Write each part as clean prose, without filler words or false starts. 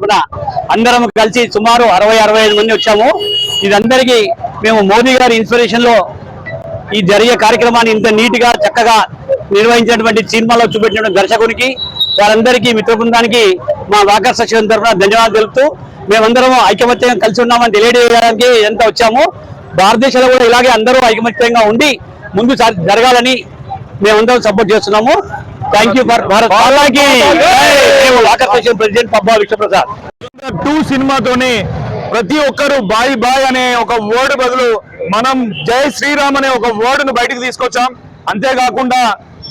తరఫున అందరం కలిసి సుమారు 60-65 మంది వచ్చాము. ఇదందరికీ మేము మోదీ గారి ఇన్స్పిరేషన్ లో ఈ జరిగే కార్యక్రమాన్ని ఇంత నీట్ గా చక్కగా నిర్వహించినటువంటి సినిమాలో చూపెట్టిన దర్శకునికి వారందరికీ మిత్ర బృందానికి మా వాకర్ సెక్షన్ తరఫున ధన్యవాదాలు తెలుపుతూ మేమందరం ఐకమత్యంగా కలిసి ఉన్నామని తెలియజేయడానికి ఎంత వచ్చాము. భారతదేశంలో కూడా ఇలాగే అందరూ ఐకమత్యంగా ఉండి ముందు జరగాలని మేమందరం సపోర్ట్ చేస్తున్నాము. Thank you for Bharat. Walker section president Pabba Vishwaprasad. 2 సినిమాతోని ప్రతి ఒక్కరు బాయ్ బాయ్ అనే ఒక వర్డ్ బదులు మనం జై శ్రీరామ్ అనే ఒక వర్డ్ను బయటకు తీసుకొచ్చాం. అంతేకాకుండా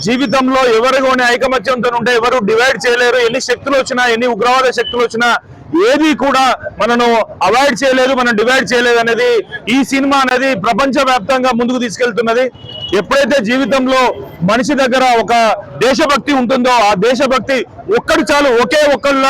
జీవితంలో ఎవరిలోని ఐకమత్యంతో ఉంటే ఎవరు డివైడ్ చేయలేరు. ఎన్ని శక్తులు వచ్చినా, ఎన్ని ఉగ్రవాద శక్తులు వచ్చినా ఏది కూడా మనను అవాయిడ్ చేయలేదు, మనం డివైడ్ చేయలేదు అనేది ఈ సినిమా అనేది ప్రపంచవ్యాప్తంగా ముందుకు తీసుకెళ్తున్నది. ఎప్పుడైతే జీవితంలో మనిషి దగ్గర ఒక దేశభక్తి ఉంటుందో ఆ దేశభక్తి ఒక్కడు చాలు, ఒకే ఒక్కళ్ళ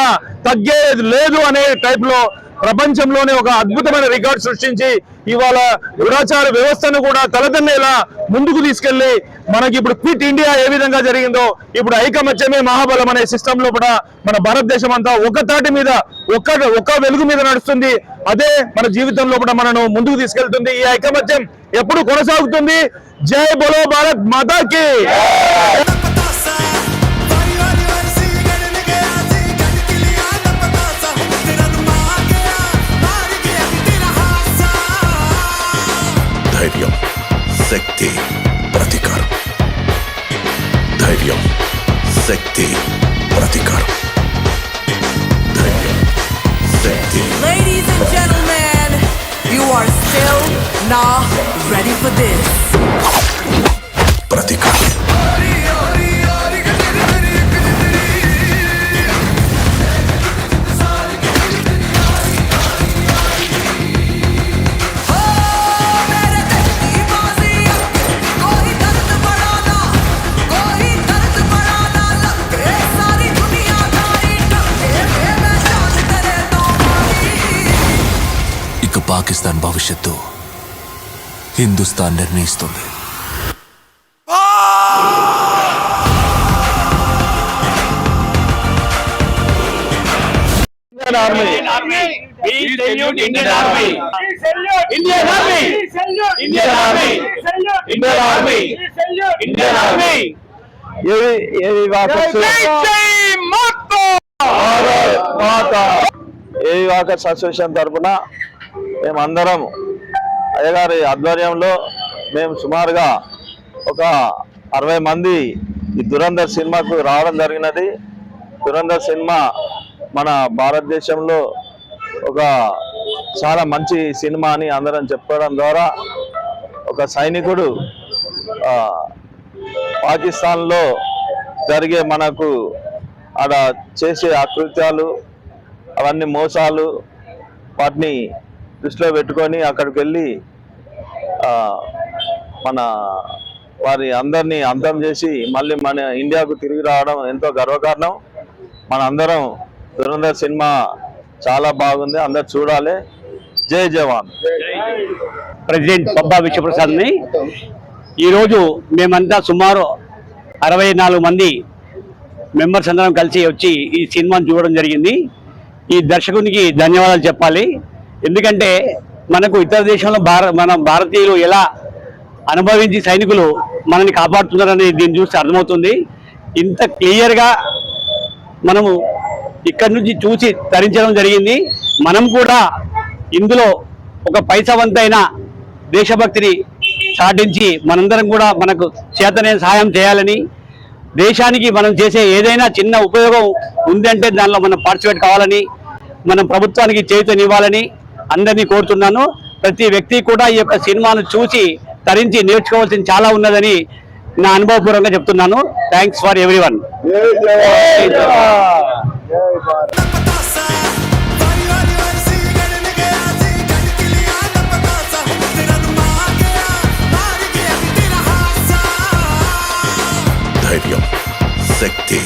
తగ్గేది లేదు అనే టైప్ లో ప్రపంచంలోనే ఒక అద్భుతమైన రికార్డ్ సృష్టించి ఇవాళ దురాచార వ్యవస్థను కూడా తలదన్నేలా ముందుకు తీసుకెళ్లి మనకి ఇప్పుడు క్విట్ ఇండియా ఏ విధంగా జరిగిందో ఇప్పుడు ఐకమత్యమే మహాబలం అనే సిస్టమ్ లో కూడా మన భారతదేశం అంతా ఒక తాటి మీద ఒక్క వెలుగు మీద నడుస్తుంది. అదే మన జీవితంలో కూడా మనను ముందుకు తీసుకెళ్తుంది. ఈ ఐకమత్యం ఎప్పుడు కొనసాగుతుంది. జై బోలో భారత్ మాతాకి. ధైర్యం, శక్తి, ప్రతీకారం. ధైర్యం, శక్తి, ప్రతీకారం. ధైర్యం, శక్తి. Ladies and gentlemen, you are still not ready for this. ప్రతీకారం. పాకిస్తాన్ భవిష్యత్తు హిందుస్థాన్ నిర్ణయిస్తుంది. వాకర్స్ అసోసియేషన్ తరఫున మేమందరం అయ్యగారి ఆధ్వర్యంలో మేము సుమారుగా ఒక 60 మంది ఈ దురంధర్ సినిమాకు రావడం జరిగినది. దురంధర్ సినిమా మన భారతదేశంలో ఒక చాలా మంచి సినిమా అని అందరం చెప్పడం ద్వారా ఒక సైనికుడు పాకిస్తాన్లో జరిగే మనకు ఆడ చేసే అకృత్యాలు అవన్నీ మోసాలు వాటిని దృష్టిలో పెట్టుకొని అక్కడికి వెళ్ళి మన వారి అందరినీ అంతం చేసి మళ్ళీ మన ఇండియాకు తిరిగి రావడం ఎంతో గర్వకారణం. మన అందరం దురంధర్ సినిమా చాలా బాగుంది, అందరు చూడాలి. జై జవాన్. ప్రెసిడెంట్ పబ్బా విశ్వప్రసాద్ని ఈరోజు మేమంతా సుమారు 64 మంది మెంబర్స్ అందరం కలిసి వచ్చి ఈ సినిమాను చూడడం జరిగింది. ఈ దర్శకునికి ధన్యవాదాలు చెప్పాలి. ఎందుకంటే మనకు ఇతర దేశంలో మన భారతీయులు ఎలా అనుభవించి సైనికులు మనల్ని కాపాడుతున్నారని దీన్ని చూస్తే అర్థమవుతుంది. ఇంత క్లియర్గా మనము ఇక్కడి నుంచి చూసి తరించడం జరిగింది. మనం కూడా ఇందులో ఒక పైసవంతైన దేశభక్తిని సాటించి మనందరం కూడా మనకు చేతనే సహాయం చేయాలని, దేశానికి మనం చేసే ఏదైనా చిన్న ఉపయోగం ఉందంటే దానిలో మనం పార్టిసిపేట్ కావాలని, మనం ప్రభుత్వానికి చేయూతనివ్వాలని అందరినీ కోరుతున్నాను. ప్రతి వ్యక్తి కూడా ఈ యొక్క సినిమాను చూసి తరించి నేర్చుకోవాల్సింది చాలా ఉన్నదని నా అనుభవపూర్వకంగా చెప్తున్నాను. Thanks for everyone. ధైర్యం, శక్తి,